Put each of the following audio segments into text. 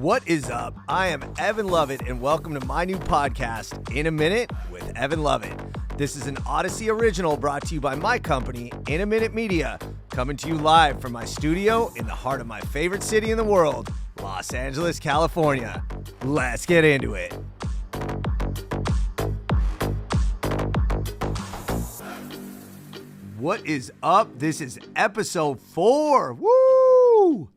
What is up? I am Evan Lovett, and welcome to my new podcast, In a Minute with Evan Lovett. This is an Audacy original brought to you by my company, In a Minute Media, coming to you live from my studio in the heart of my favorite city in the world, Los Angeles, California. Let's get into it. What is up? This is episode 4. Woo!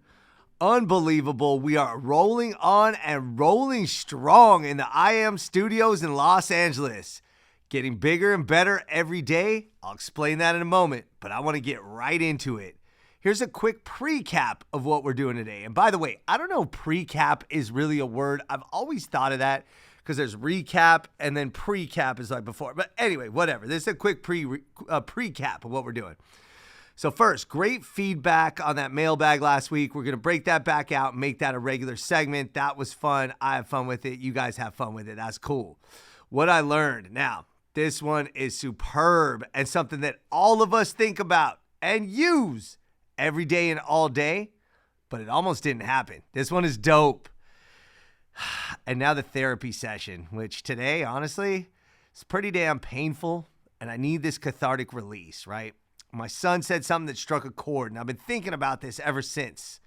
Unbelievable. We are rolling on and rolling strong in the IM studios in Los Angeles. Getting bigger and better every day. I'll explain that in a moment, but I want to get right into it. Here's a quick pre-cap of what we're doing today. And by the way, I don't know if pre-cap is really a word. I've always thought of that because there's recap and then pre-cap is like before. But anyway, whatever. This is a quick pre-cap of what we're doing. So first, great feedback on that mailbag last week. We're going to break that back out and make that a regular segment. That was fun. I have fun with it. You guys have fun with it. That's cool. What I learned. Now, this one is superb and something that all of us think about and use every day and all day, but it almost didn't happen. This one is dope. And now the therapy session, which today, honestly, is pretty damn painful, and I need this cathartic release, right? My son said something that struck a chord, and I've been thinking about this ever since.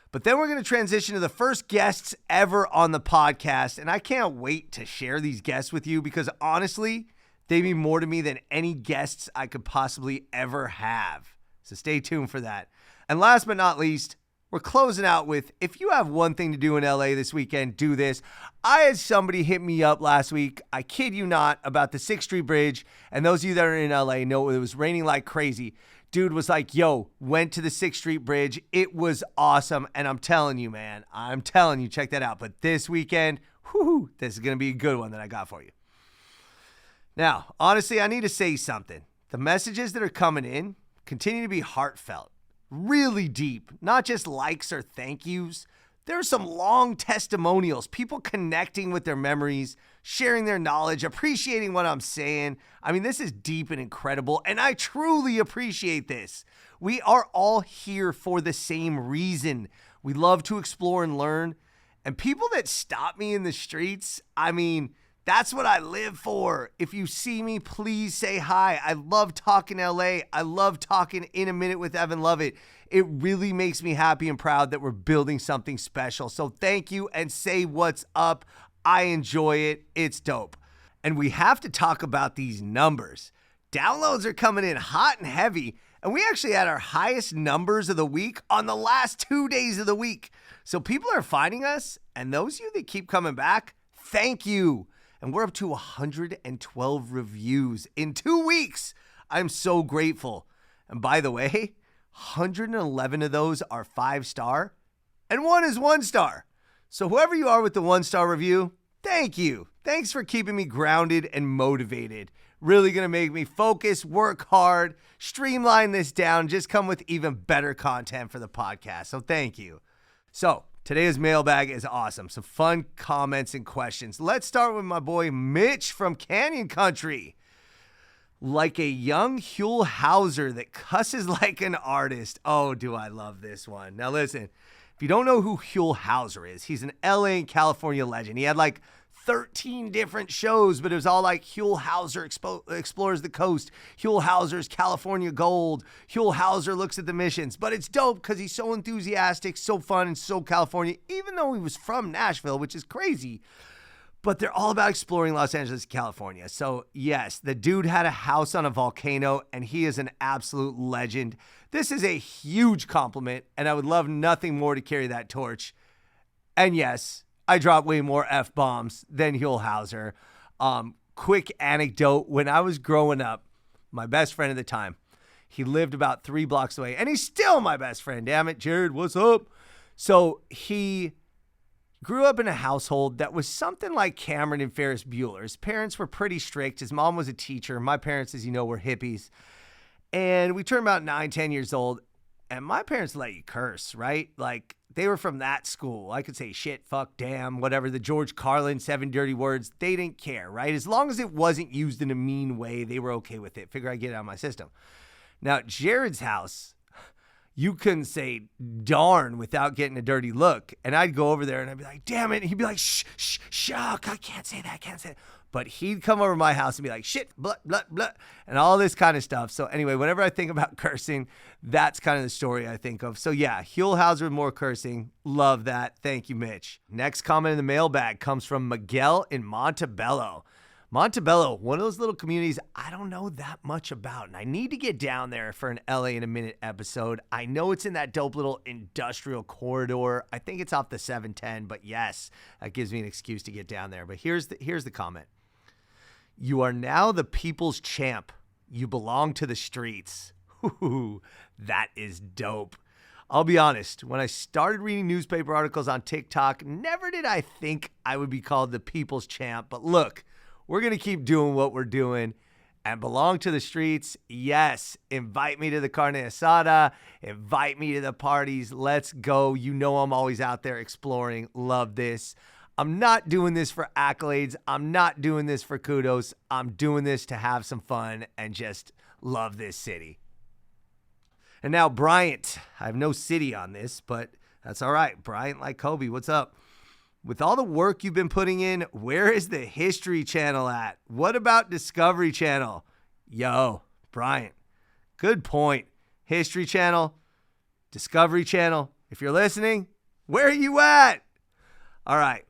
But then we're going to transition to the first guests ever on the podcast, and I can't wait to share these guests with you because honestly, they mean more to me than any guests I could possibly ever have. So stay tuned for that. And last but not least, we're closing out with, if you have one thing to do in LA this weekend, do this. I had somebody hit me up last week, I kid you not, about the 6th Street Bridge. And those of you that are in LA know it was raining like crazy. Dude was like, yo, went to the 6th Street Bridge. It was awesome. And I'm telling you, man, check that out. But this weekend, this is going to be a good one that I got for you. Now, honestly, I need to say something. The messages that are coming in continue to be heartfelt. Really deep, not just likes or thank yous. There are some long testimonials, people connecting with their memories, sharing their knowledge, appreciating what I'm saying. I mean, this is deep and incredible, and I truly appreciate this. We are all here for the same reason. We love to explore and learn, and people that stop me in the streets, I mean, that's what I live for. If you see me, please say hi. I love talking LA. I love talking In a Minute with Evan Lovett. It really makes me happy and proud that we're building something special. So thank you and say what's up. I enjoy it. It's dope. And we have to talk about these numbers. Downloads are coming in hot and heavy. And we actually had our highest numbers of the week on the last 2 days of the week. So people are finding us. And those of you that keep coming back, thank you. And we're up to 112 reviews in 2 weeks. I'm so grateful. And by the way, 111 of those are 5-star and 1 is 1-star. So whoever you are with the 1-star review, thank you. Thanks for keeping me grounded and motivated. Really going to make me focus, work hard, streamline this down, just come with even better content for the podcast. So thank you. So today's mailbag is awesome. Some fun comments and questions. Let's start with my boy Mitch from Canyon Country. Like a young Huell Hauser that cusses like an artist. Oh, do I love this one. Now listen, if you don't know who Huell Hauser is, he's an LA and California legend. He had like 13 different shows, but it was all like Huell Hauser explores the coast. Huell Hauser's California Gold. Huell Hauser looks at the missions. But it's dope because he's so enthusiastic, so fun, and so California, even though he was from Nashville, which is crazy. But they're all about exploring Los Angeles, California. So yes, the dude had a house on a volcano, and he is an absolute legend. This is a huge compliment, and I would love nothing more to carry that torch. And yes, I drop way more F-bombs than Huell Hauser. Quick anecdote, when I was growing up, my best friend at the time, he lived about 3 blocks away, and he's still my best friend. Damn it, Jared, what's up? So he grew up in a household that was something like Cameron and Ferris Bueller. His parents were pretty strict. His mom was a teacher. My parents, as you know, were hippies. And we turned about 9, 10 years old, and my parents let you curse, right? Like, they were from that school. I could say shit, fuck, damn, whatever, the George Carlin 7 dirty words. They didn't care, right? As long as it wasn't used in a mean way, they were okay with it. Figure I'd get it out of my system. Now, at Jared's house, you couldn't say darn without getting a dirty look. And I'd go over there and I'd be like, damn it. And he'd be like, shh, I can't say that. But he'd come over to my house and be like, shit, blah, blah, blah, and all this kind of stuff. So anyway, whenever I think about cursing, that's kind of the story I think of. So yeah, Huelhauser with more cursing. Love that. Thank you, Mitch. Next comment in the mailbag comes from Miguel in Montebello. Montebello, one of those little communities I don't know that much about, and I need to get down there for an LA in a Minute episode. I know it's in that dope little industrial corridor. I think it's off the 710, but yes, that gives me an excuse to get down there. But here's the comment. You are now the people's champ. You belong to the streets. Ooh, that is dope. I'll be honest, when I started reading newspaper articles on TikTok, never did I think I would be called the people's champ. But look, we're going to keep doing what we're doing and belong to the streets. Yes, invite me to the carne asada. Invite me to the parties. Let's go. You know I'm always out there exploring. Love this. I'm not doing this for accolades. I'm not doing this for kudos. I'm doing this to have some fun and just love this city. And now Bryant. I have no city on this, but that's all right. Bryant like Kobe. What's up? With all the work you've been putting in, where is the History Channel at? What about Discovery Channel? Yo, Bryant, good point. History Channel, Discovery Channel. If you're listening, where are you at? All right.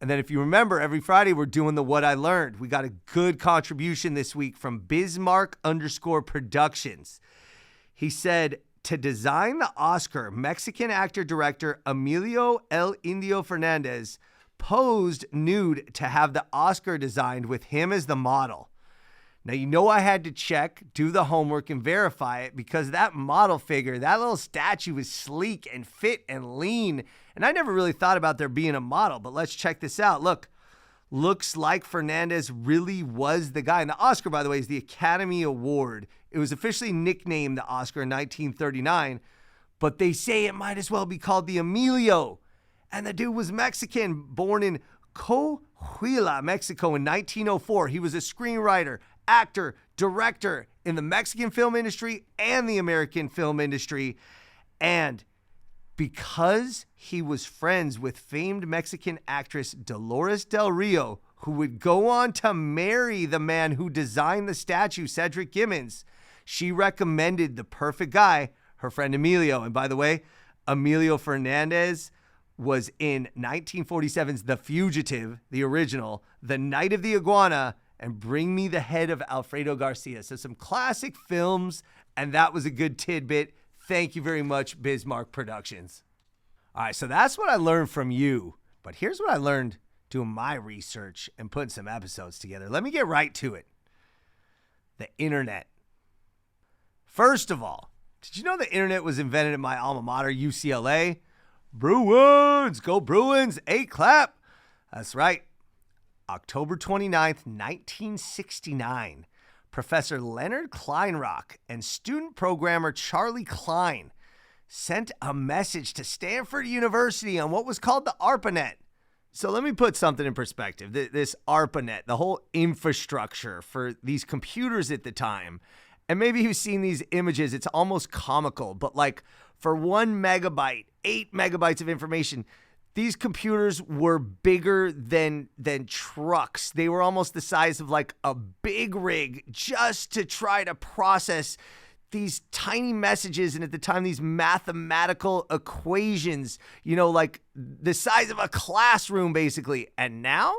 And then if you remember, every Friday we're doing the What I Learned. We got a good contribution this week from Bismarck_Productions. He said, to design the Oscar, Mexican actor-director Emilio El Indio Fernandez posed nude to have the Oscar designed with him as the model. Now, you know I had to check, do the homework, and verify it because that model figure, that little statue was sleek and fit and lean. And I never really thought about there being a model, but let's check this out. Look, looks like Fernandez really was the guy. And the Oscar, by the way, is the Academy Award. It was officially nicknamed the Oscar in 1939, but they say it might as well be called the Emilio. And the dude was Mexican, born in Coahuila, Mexico in 1904. He was a screenwriter, actor, director in the Mexican film industry and the American film industry. And because he was friends with famed Mexican actress Dolores Del Rio, who would go on to marry the man who designed the statue, Cedric Gibbons, she recommended the perfect guy, her friend Emilio. And by the way, Emilio Fernandez was in 1947's The Fugitive, the original, The Night of the Iguana, and Bring Me the Head of Alfredo Garcia. So some classic films, and that was a good tidbit. Thank you very much, Bismarck Productions. All right, so that's what I learned from you. But here's what I learned doing my research and putting some episodes together. Let me get right to it. The internet. First of all, did you know the internet was invented at my alma mater, UCLA? Bruins! Go Bruins! A clap! That's right. October 29th, 1969. Professor Leonard Kleinrock and student programmer Charlie Klein sent a message to Stanford University on what was called the ARPANET. So let me put something in perspective. This ARPANET, the whole infrastructure for these computers at the time, and maybe you've seen these images, it's almost comical, but like for 1 megabyte, 8 megabytes of information, these computers were bigger than trucks. They were almost the size of like a big rig just to try to process these tiny messages. And at the time, these mathematical equations, you know, like the size of a classroom, basically. And now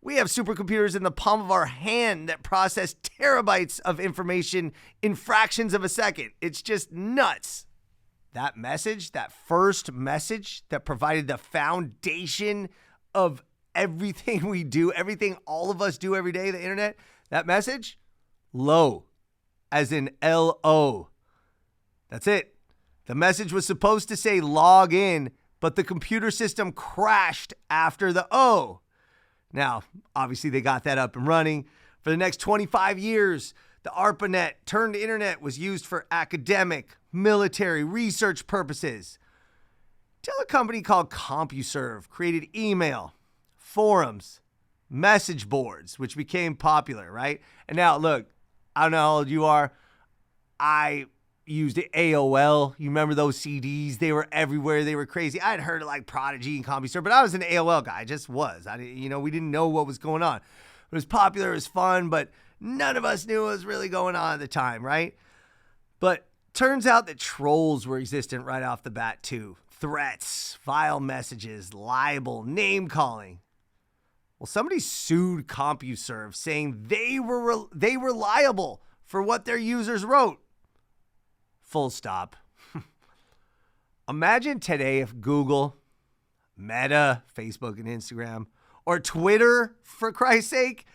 we have supercomputers in the palm of our hand that process terabytes of information in fractions of a second. It's just nuts. That message, that first message that provided the foundation of everything we do, everything all of us do every day, the internet, that message, low, as in L-O. That's it. The message was supposed to say log in, but the computer system crashed after the O. Now, obviously they got that up and running. For the next 25 years, the ARPANET turned internet was used for academic, military, research purposes. Till a company called CompuServe created email, forums, message boards, which became popular, right? And now, look, I don't know how old you are. I used AOL. You remember those CDs? They were everywhere. They were crazy. I had heard of like Prodigy and CompuServe, but I was an AOL guy. I just was. We didn't know what was going on. It was popular. It was fun, but none of us knew what was really going on at the time, right? But turns out that trolls were existent right off the bat too. Threats, vile messages, libel, name calling. Well, somebody sued CompuServe saying they were liable for what their users wrote. Full stop. Imagine today if Google, Meta, Facebook and Instagram, or Twitter, for Christ's sake,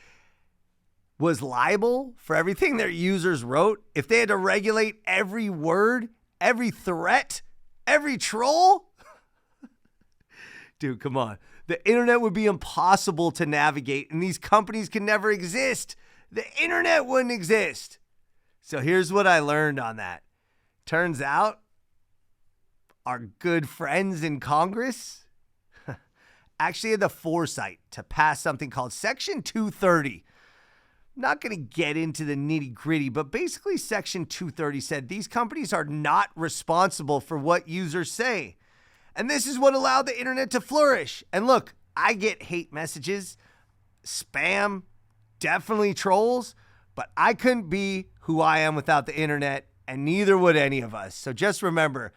was liable for everything their users wrote. If they had to regulate every word, every threat, every troll. Dude, come on. The internet would be impossible to navigate, and these companies can never exist. The internet wouldn't exist. So here's what I learned on that. Turns out our good friends in Congress actually had the foresight to pass something called Section 230. I'm not going to get into the nitty gritty, but basically Section 230 said these companies are not responsible for what users say. And this is what allowed the internet to flourish. And look, I get hate messages, spam, definitely trolls, but I couldn't be who I am without the internet, and neither would any of us. So just remember,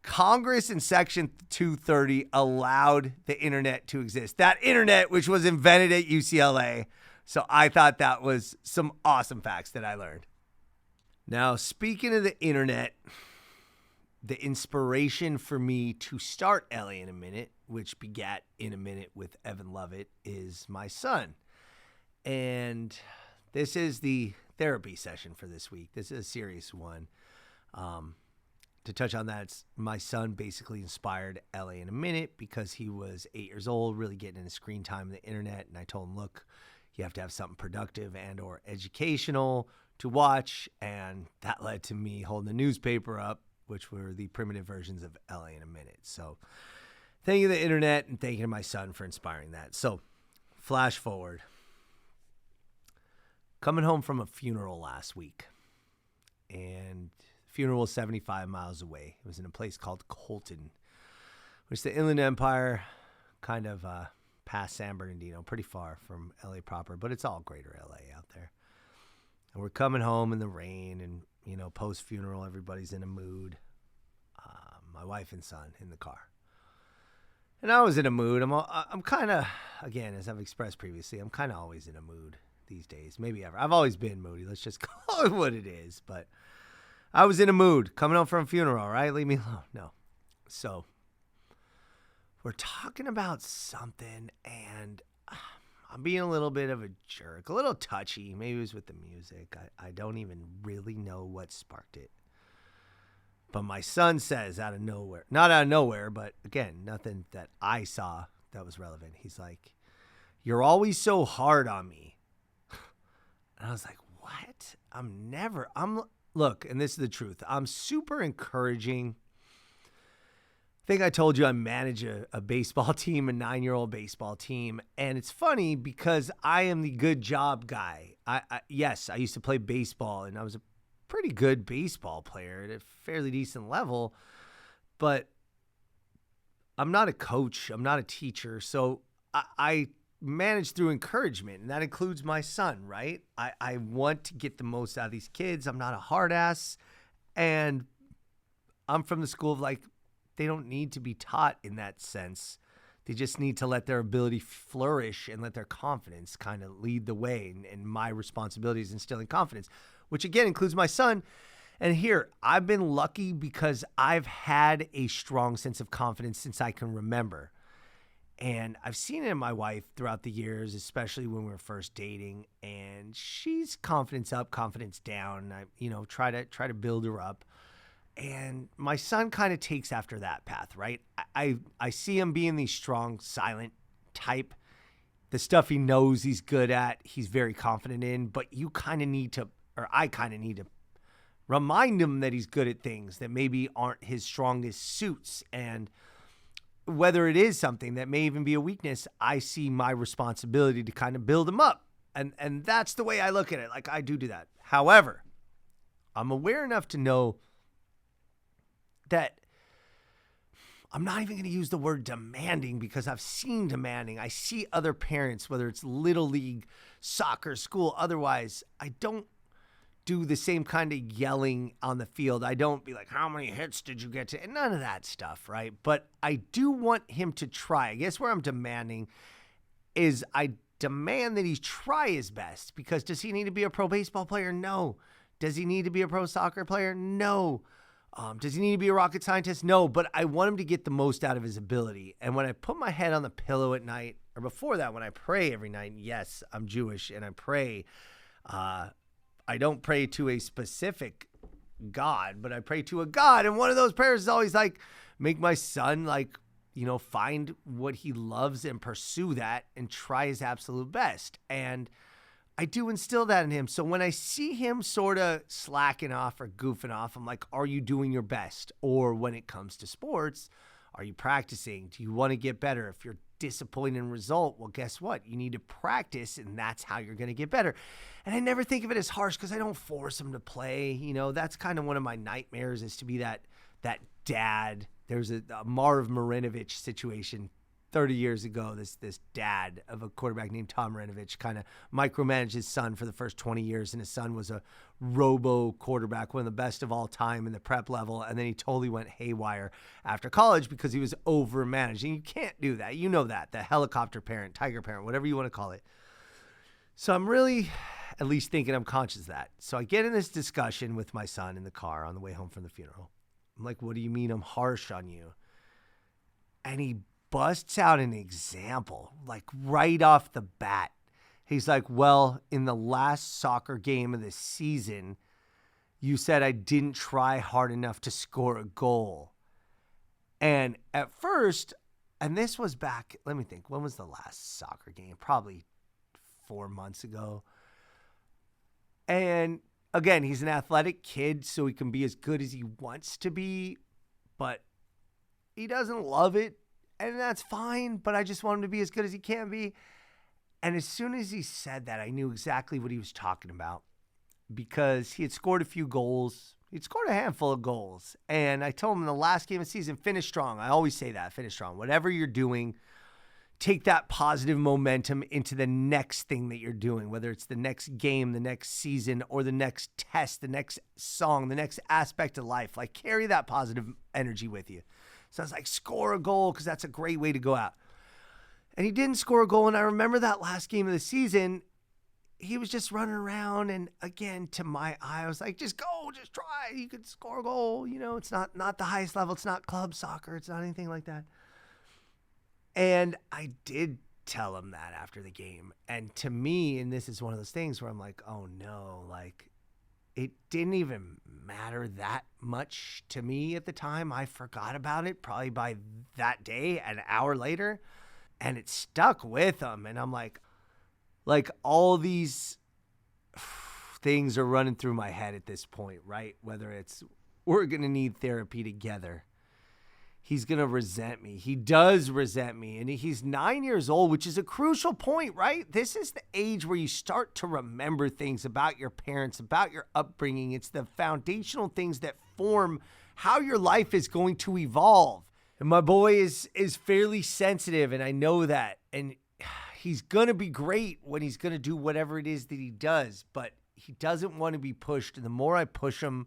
Congress in Section 230 allowed the internet to exist. That internet, which was invented at UCLA. So I thought that was some awesome facts that I learned. Now, speaking of the internet, the inspiration for me to start LA in a Minute, which begat In a Minute with Evan Lovett, is my son. And this is the therapy session for this week. This is a serious one. To touch on that, it's my son basically inspired LA in a Minute because he was 8 years old, really getting into screen time on the internet. And I told him, look, you have to have something productive and or educational to watch. And that led to me holding the newspaper up, which were the primitive versions of LA in a Minute. So thank you to the internet and thank you to my son for inspiring that. So flash forward. Coming home from a funeral last week. And the funeral was 75 miles away. It was in a place called Colton, which is the Inland Empire, kind of past San Bernardino, pretty far from LA proper, but it's all greater LA out there. And we're coming home in the rain and, post-funeral, everybody's in a mood. My wife and son in the car. And I was in a mood. I'm kind of, again, as I've expressed previously, I'm kind of always in a mood these days. Maybe ever. I've always been moody. Let's just call it what it is. But I was in a mood coming home from a funeral, right? Leave me alone. No. So we're talking about something and I'm being a little bit of a jerk, a little touchy. Maybe it was with the music. I don't even really know what sparked it. But my son says out of nowhere, not out of nowhere, but again, nothing that I saw that was relevant. He's like, "You're always so hard on me." And I was like, what? Look, and this is the truth. I'm super encouraging. I think I told you I manage a baseball team, a 9-year-old baseball team. And it's funny because I am the good job guy. Yes, I used to play baseball and I was a pretty good baseball player at a fairly decent level, but I'm not a coach. I'm not a teacher. So I manage through encouragement, and that includes my son, right? I want to get the most out of these kids. I'm not a hard ass, and I'm from the school of like, they don't need to be taught in that sense. They just need to let their ability flourish and let their confidence kind of lead the way. And my responsibility is instilling confidence, which again includes my son. And here, I've been lucky because I've had a strong sense of confidence since I can remember. And I've seen it in my wife throughout the years, especially when we were first dating. And she's confidence up, confidence down. I, try to build her up. And my son kind of takes after that path, right? I see him being the strong, silent type. The stuff he knows he's good at, he's very confident in. But you kind of need to, or I kind of need to remind him that he's good at things that maybe aren't his strongest suits. And whether it is something that may even be a weakness, I see my responsibility to kind of build him up. And that's the way I look at it. Like I do that. However, I'm aware enough to know that I'm not even going to use the word demanding because I've seen demanding. I see other parents, whether it's little league, soccer, school, otherwise, I don't do the same kind of yelling on the field. I don't be like, how many hits did you get to? And none of that stuff, right? But I do want him to try. I guess where I'm demanding is I demand that he try his best, because does he need to be a pro baseball player? No. Does he need to be a pro soccer player? No. Does he need to be a rocket scientist? No, but I want him to get the most out of his ability. And when I put my head on the pillow at night, or before that, when I pray every night, yes, I'm Jewish, and I pray, I don't pray to a specific God, but I pray to a God. And one of those prayers is always like, make my son, like, find what he loves and pursue that and try his absolute best. And I do instill that in him. So when I see him sort of slacking off or goofing off, I'm like, are you doing your best? Or when it comes to sports, are you practicing? Do you want to get better? If you're disappointed in result, well, guess what? You need to practice, and that's how you're going to get better. And I never think of it as harsh because I don't force him to play. That's kind of one of my nightmares, is to be that dad. There's a Marv Marinovich situation 30 years ago. This dad of a quarterback named Tom Marinovich kind of micromanaged his son for the first 20 years, and his son was a robo quarterback, one of the best of all time in the prep level, and then he totally went haywire after college because he was overmanaged. And you can't do that. You know that. The helicopter parent, tiger parent, whatever you want to call it. So I'm really at least thinking I'm conscious of that. So I get in this discussion with my son in the car on the way home from the funeral. I'm like, what do you mean I'm harsh on you? And he busts out an example, like right off the bat. He's like, well, in the last soccer game of the season, you said I didn't try hard enough to score a goal. And at first, and this was back, let me think, when was the last soccer game? Probably 4 months ago. And again, he's an athletic kid, so he can be as good as he wants to be, but he doesn't love it, and that's fine, but I just want him to be as good as he can be. And as soon as he said that, I knew exactly what he was talking about, because he had scored a few goals. He'd scored a handful of goals, and I told him in the last game of the season, finish strong. I always say that, finish strong. Whatever you're doing, take that positive momentum into the next thing that you're doing, whether it's the next game, the next season, or the next test, the next song, the next aspect of life. Like, carry that positive energy with you. So I was like, score a goal, because that's a great way to go out. And he didn't score a goal, and I remember that last game of the season, he was just running around, and again, to my eye, I was like, just go, just try. You could score a goal. It's not the highest level. It's not club soccer. It's not anything like that. And I did tell him that after the game. And to me, and this is one of those things where I'm like, oh no, like, it didn't even matter that much to me at the time. I forgot about it probably by that day, an hour later, and it stuck with him. And I'm like all these things are running through my head at this point, right? Whether it's we're going to need therapy together. He's going to resent me. He does resent me. And he's 9 years old, which is a crucial point, right? This is the age where you start to remember things about your parents, about your upbringing. It's the foundational things that form how your life is going to evolve. And my boy is fairly sensitive, and I know that. And he's going to be great when he's going to do whatever it is that he does. But he doesn't want to be pushed. And the more I push him,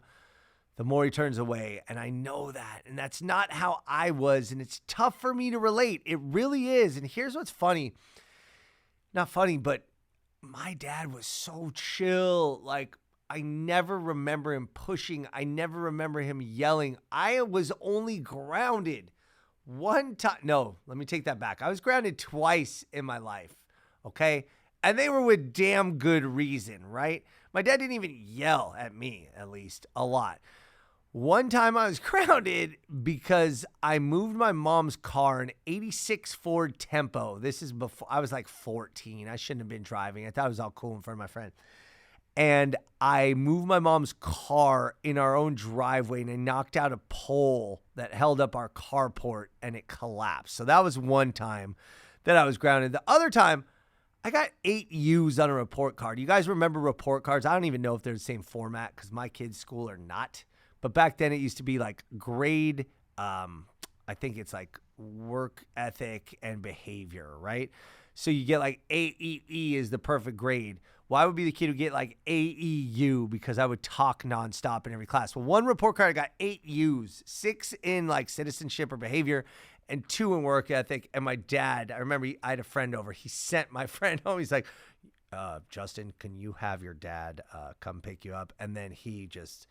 the more he turns away. And I know that. And that's not how I was. And it's tough for me to relate. It really is. And here's what's funny. Not funny, but my dad was so chill. Like, I never remember him pushing. I never remember him yelling. I was only grounded one time. No, let me take that back. I was grounded twice in my life. Okay. And they were with damn good reason, right? My dad didn't even yell at me, at least, a lot. One time I was grounded because I moved my mom's car, an 86 Ford Tempo. This is before I was like 14. I shouldn't have been driving. I thought it was all cool in front of my friend. And I moved my mom's car in our own driveway, and I knocked out a pole that held up our carport, and it collapsed. So that was one time that I was grounded. The other time, I got 8 U's on a report card. You guys remember report cards? I don't even know if they're the same format because my kids' school are not. But back then it used to be like grade, I think it's like work ethic and behavior, right? So you get like AEE is the perfect grade. Well, I would be the kid who get like AEU because I would talk nonstop in every class. Well, one report card, I got 8 U's, 6 in like citizenship or behavior, and 2 in work ethic. And my dad, I remember I had a friend over. He sent my friend home. He's like, Justin, can you have your dad come pick you up? And then he just,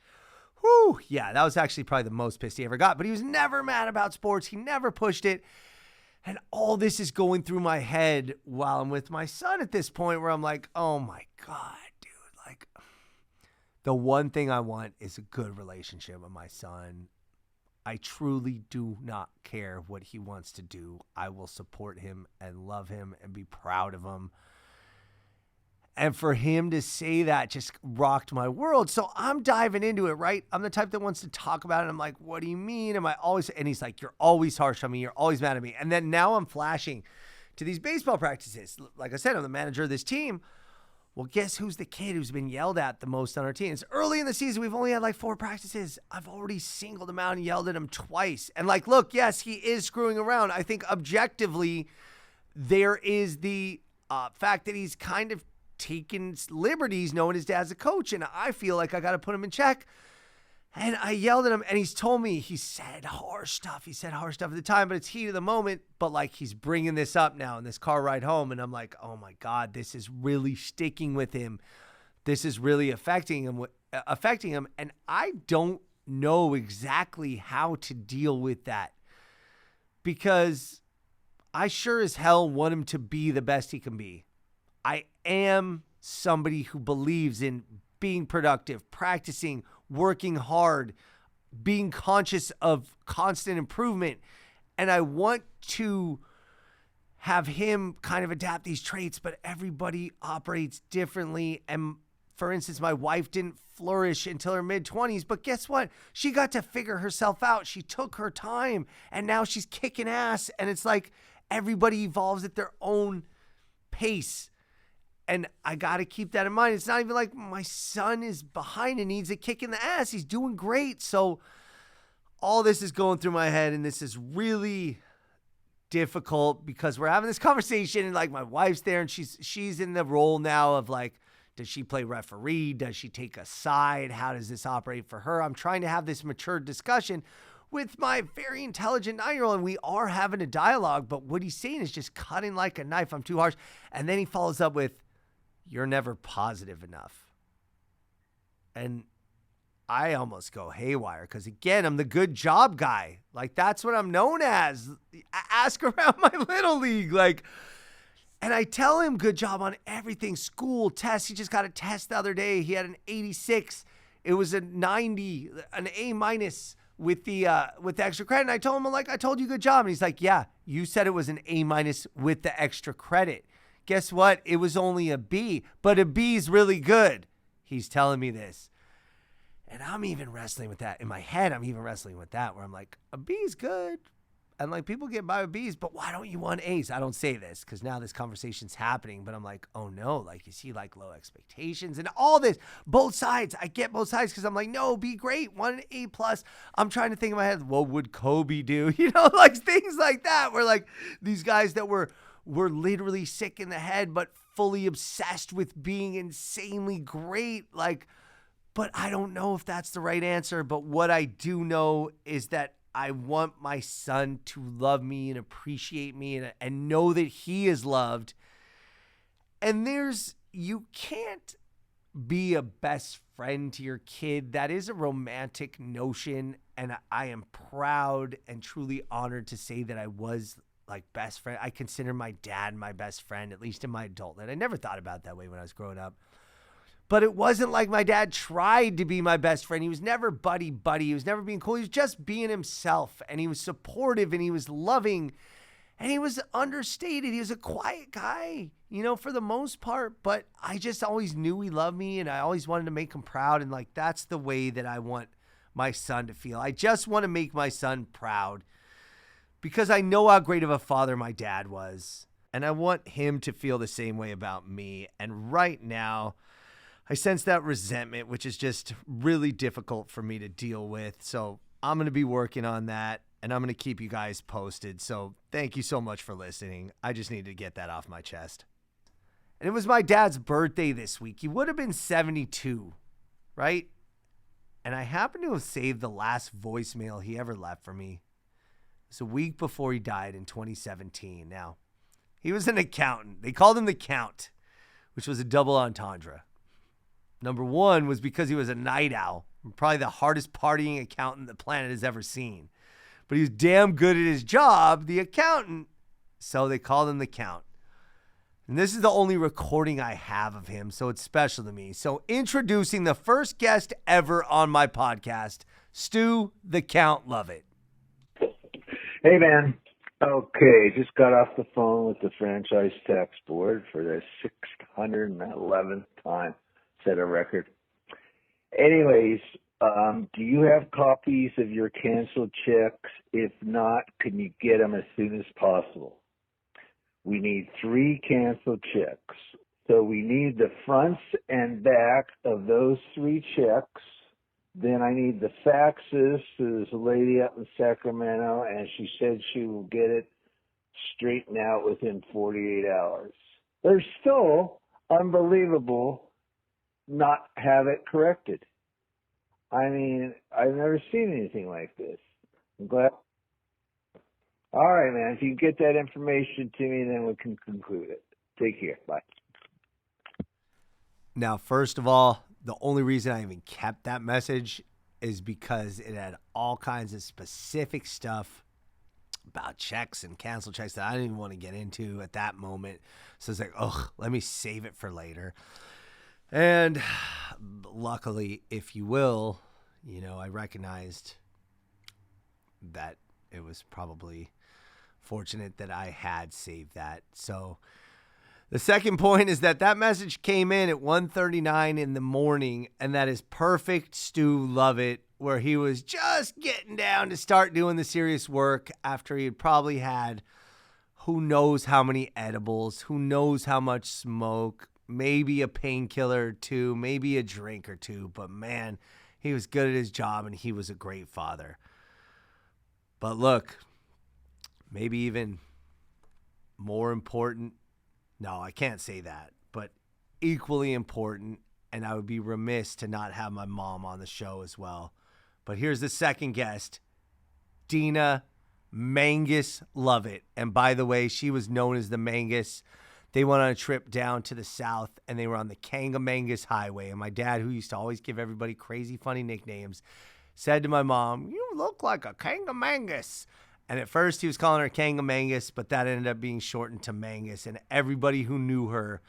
whoo, yeah, that was actually probably the most pissed he ever got. But he was never mad about sports. He never pushed it. And all this is going through my head while I'm with my son at this point where I'm like, oh my God, dude. Like, the one thing I want is a good relationship with my son. I truly do not care what he wants to do. I will support him and love him and be proud of him. And for him to say that just rocked my world. So I'm diving into it, right? I'm the type that wants to talk about it. I'm like, what do you mean? Am I always? And he's like, you're always harsh on me. You're always mad at me. And then now I'm flashing to these baseball practices. Like I said, I'm the manager of this team. Well, guess who's the kid who's been yelled at the most on our team? It's early in the season. We've only had like 4 practices. I've already singled him out and yelled at him twice. And like, look, yes, he is screwing around. I think objectively there is the fact that he's kind of taking liberties knowing his dad's a coach, and I feel like I got to put him in check. And I yelled at him, and he's told me he said harsh stuff. He said harsh stuff at the time, but it's heat of the moment. But like, he's bringing this up now in this car ride home, and I'm like, oh my God, this is really sticking with him. This is really affecting him. And I don't know exactly how to deal with that, because I sure as hell want him to be the best he can be. I am somebody who believes in being productive, practicing, working hard, being conscious of constant improvement. And I want to have him kind of adapt these traits, but everybody operates differently. And for instance, my wife didn't flourish until her mid-20s, but guess what? She got to figure herself out. She took her time, and now she's kicking ass. And it's like everybody evolves at their own pace. And I got to keep that in mind. It's not even like my son is behind and needs a kick in the ass. He's doing great. So all this is going through my head, and this is really difficult because we're having this conversation, and like my wife's there, and she's in the role now of like, does she play referee? Does she take a side? How does this operate for her? I'm trying to have this mature discussion with my very intelligent 9-year-old, and we are having a dialogue, but what he's saying is just cutting like a knife. I'm too harsh. And then he follows up with, you're never positive enough. And I almost go haywire because, again, I'm the good job guy. Like, that's what I'm known as. Ask around my little league. Like, and I tell him good job on everything. School, tests. He just got a test the other day. He had an 86. It was a 90, an A- with the extra credit. And I told him, I'm like, I told you good job. And he's like, yeah, you said it was an A- with the extra credit. Guess what? It was only a B, but a B is really good. He's telling me this. And I'm even wrestling with that. In my head, I'm even wrestling with that where I'm like, a B is good. And like, people get by with B's, but why don't you want A's? I don't say this because now this conversation's happening, but I'm like, oh no, like, is he like low expectations and all this? Both sides. I get both sides because I'm like, no, be great. Want an A+. I'm trying to think in my head, what would Kobe do? You know, like things like that where like these guys that were literally sick in the head, but fully obsessed with being insanely great. Like, but I don't know if that's the right answer. But what I do know is that I want my son to love me and appreciate me and know that he is loved. And you can't be a best friend to your kid. That is a romantic notion. And I am proud and truly honored to say that I was like best friend. I consider my dad my best friend, at least in my adulthood. I never thought about it that way when I was growing up. But it wasn't like my dad tried to be my best friend. He was never buddy. He was never being cool. He was just being himself. And he was supportive and he was loving. And he was understated. He was a quiet guy, you know, for the most part. But I just always knew he loved me and I always wanted to make him proud. And like, that's the way that I want my son to feel. I just want to make my son proud because I know how great of a father my dad was. And I want him to feel the same way about me. And right now, I sense that resentment, which is just really difficult for me to deal with. So I'm going to be working on that, and I'm going to keep you guys posted. So thank you so much for listening. I just needed to get that off my chest. And it was my dad's birthday this week. He would have been 72, right? And I happen to have saved the last voicemail he ever left for me. It was a week before he died in 2017. Now, he was an accountant. They called him the Count, which was a double entendre. Number one was because he was a night owl, probably the hardest partying accountant the planet has ever seen. But he was damn good at his job, the accountant, so they called him the Count. And this is the only recording I have of him, so it's special to me. So introducing the first guest ever on my podcast, Stu the Count Lovett. Hey, man. Okay, just got off the phone with the franchise tax board for the 611th time. Set a record. Anyways, do you have copies of your canceled checks? If not, can you get them as soon as possible? We need 3 canceled checks. So we need the fronts and back of those 3 checks. Then I need the faxes to this lady up in Sacramento, and she said she will get it straightened out within 48 hours. They're still unbelievable not have it corrected. I mean, I've never seen anything like this. I'm glad. All right, man. If you can get that information to me, then we can conclude it. Take care. Bye. Now, first of all, the only reason I even kept that message is because it had all kinds of specific stuff about checks and canceled checks that I didn't even want to get into at that moment. So it's like, let me save it for later. And luckily, if you will, I recognized that it was probably fortunate that I had saved that. So the second point is that message came in at 1:39 in the morning, and that is perfect Stu Lovett, where he was just getting down to start doing the serious work after he had probably had who knows how many edibles, who knows how much smoke, maybe a painkiller or two, maybe a drink or two. But man, he was good at his job, and he was a great father. But look, maybe even more important, no, I can't say that, but equally important, and I would be remiss to not have my mom on the show as well. But here's the second guest, Dina Mangus Lovett. And by the way, she was known as the Mangus. They went on a trip down to the south, and they were on the Kangamangus Highway. And my dad, who used to always give everybody crazy, funny nicknames, said to my mom, "You look like a Kangamangus." And at first he was calling her Kangamangus, but that ended up being shortened to Mangus. And everybody who knew her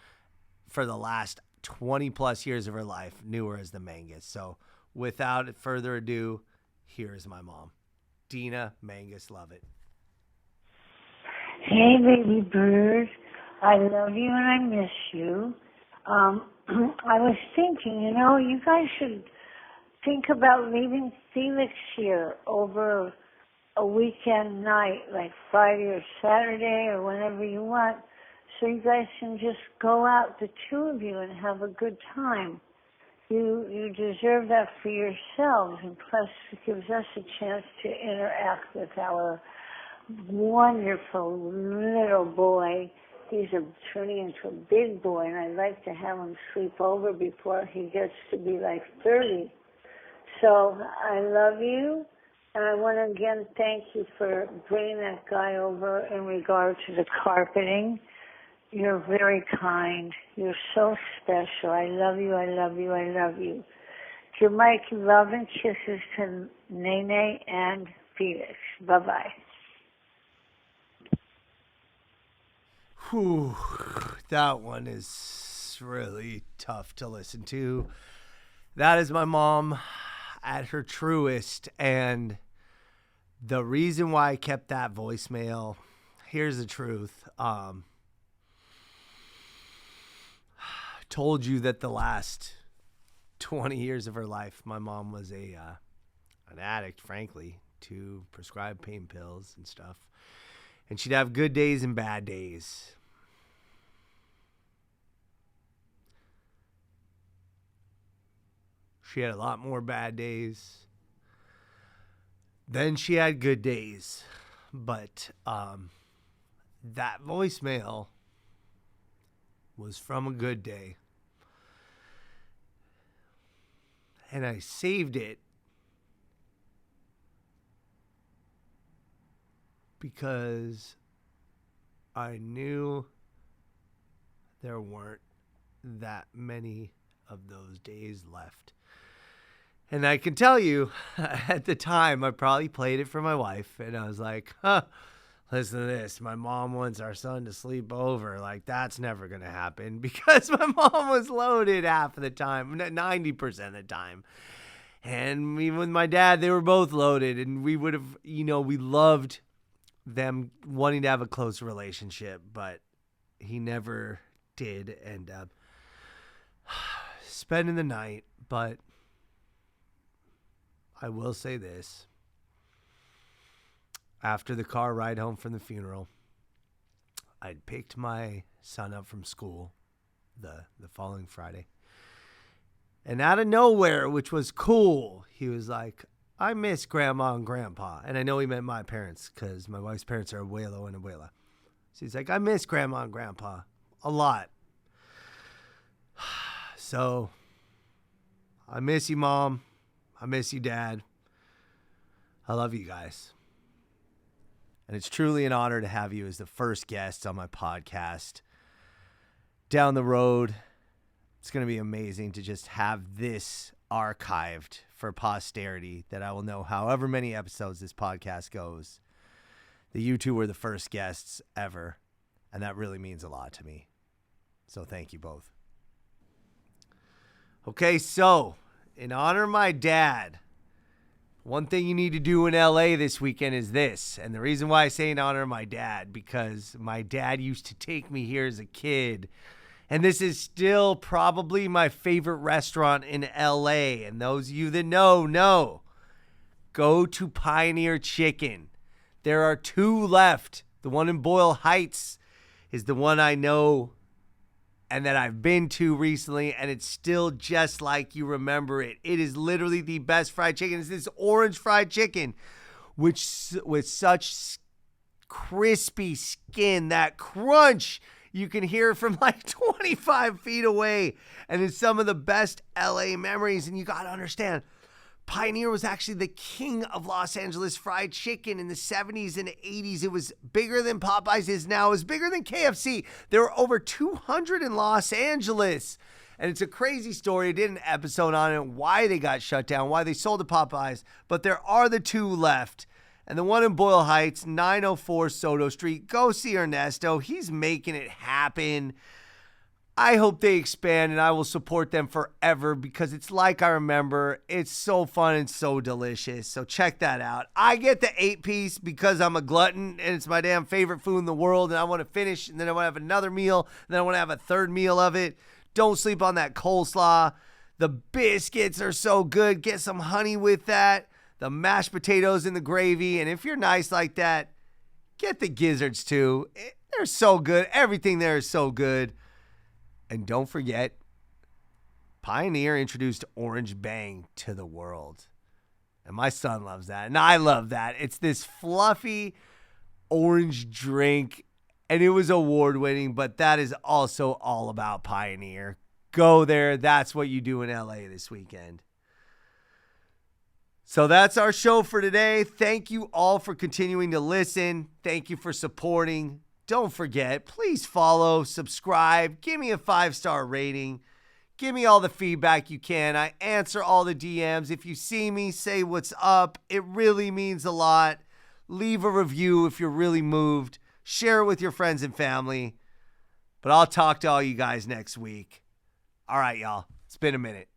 for the last 20 plus years of her life knew her as the Mangus. So without further ado, here is my mom, Dina Mangus Lovett. Hey, baby bird. I love you and I miss you. I was thinking, you guys should think about leaving Felix here over a weekend night, like Friday or Saturday or whenever you want, so you guys can just go out, the two of you, and have a good time. You deserve that for yourselves, and plus it gives us a chance to interact with our wonderful little boy. He's turning into a big boy, and I'd like to have him sleep over before he gets to be like 30. So I love you. And I want to again thank you for bringing that guy over in regard to the carpeting. You're very kind. You're so special. I love you, I love you, I love you. Give my love and kisses to Nene and Felix. Bye-bye. Whew, that one is really tough to listen to. That is my mom at her truest, and the reason why I kept that voicemail, here's the truth. Told you that the last 20 years of her life, my mom was an addict, frankly, to prescribed pain pills and stuff. And she'd have good days and bad days. She had a lot more bad days. Then she had good days. But that voicemail was from a good day. And I saved it because I knew there weren't that many of those days left. And I can tell you, at the time, I probably played it for my wife, and I was like, listen to this. My mom wants our son to sleep over. Like, that's never going to happen because my mom was loaded half of the time, 90% of the time. And me with my dad, they were both loaded, and we would have, we loved them wanting to have a close relationship, but he never did end up spending the night. But I will say this. After the car ride home from the funeral, I'd picked my son up from school the following Friday. And out of nowhere, which was cool, he was like, I miss Grandma and Grandpa. And I know he meant my parents because my wife's parents are abuelo and abuela. So he's like, I miss Grandma and Grandpa a lot. So I miss you, Mom. I miss you, Dad. I love you guys. And it's truly an honor to have you as the first guest on my podcast. Down the road, it's going to be amazing to just have this archived for posterity that I will know however many episodes this podcast goes. That you two were the first guests ever, and that really means a lot to me. So thank you both. Okay, so in honor of my dad, one thing you need to do in LA this weekend is this. And the reason why I say in honor of my dad, because my dad used to take me here as a kid. And this is still probably my favorite restaurant in LA. And those of you that know, go to Pioneer Chicken. There are 2 left. The one in Boyle Heights is the one I know and that I've been to recently, and it's still just like you remember it. It is literally the best fried chicken. It's this orange fried chicken, which with such crispy skin, that crunch, you can hear it from like 25 feet away. And it's some of the best LA memories. And you got to understand, Pioneer was actually the king of Los Angeles fried chicken in the 70s and 80s. It was bigger than Popeyes is now. It was bigger than KFC. There were over 200 in Los Angeles. And it's a crazy story. I did an episode on it, why they got shut down, why they sold to Popeyes. But there are the 2 left. And the one in Boyle Heights, 904 Soto Street. Go see Ernesto. He's making it happen. I hope they expand, and I will support them forever because it's like I remember. It's so fun and so delicious. So check that out. I get the 8-piece because I'm a glutton, and it's my damn favorite food in the world, and I want to finish, and then I want to have another meal, and then I want to have a third meal of it. Don't sleep on that coleslaw. The biscuits are so good. Get some honey with that. The mashed potatoes and the gravy, and if you're nice like that, get the gizzards too. They're so good. Everything there is so good. And don't forget, Pioneer introduced Orange Bang to the world. And my son loves that. And I love that. It's this fluffy orange drink. And it was award-winning. But that is also all about Pioneer. Go there. That's what you do in LA this weekend. So that's our show for today. Thank you all for continuing to listen. Thank you for supporting. Don't forget, please follow, subscribe, give me a 5-star rating. Give me all the feedback you can. I answer all the DMs. If you see me, say what's up. It really means a lot. Leave a review if you're really moved. Share it with your friends and family. But I'll talk to all you guys next week. All right, y'all. It's been a minute.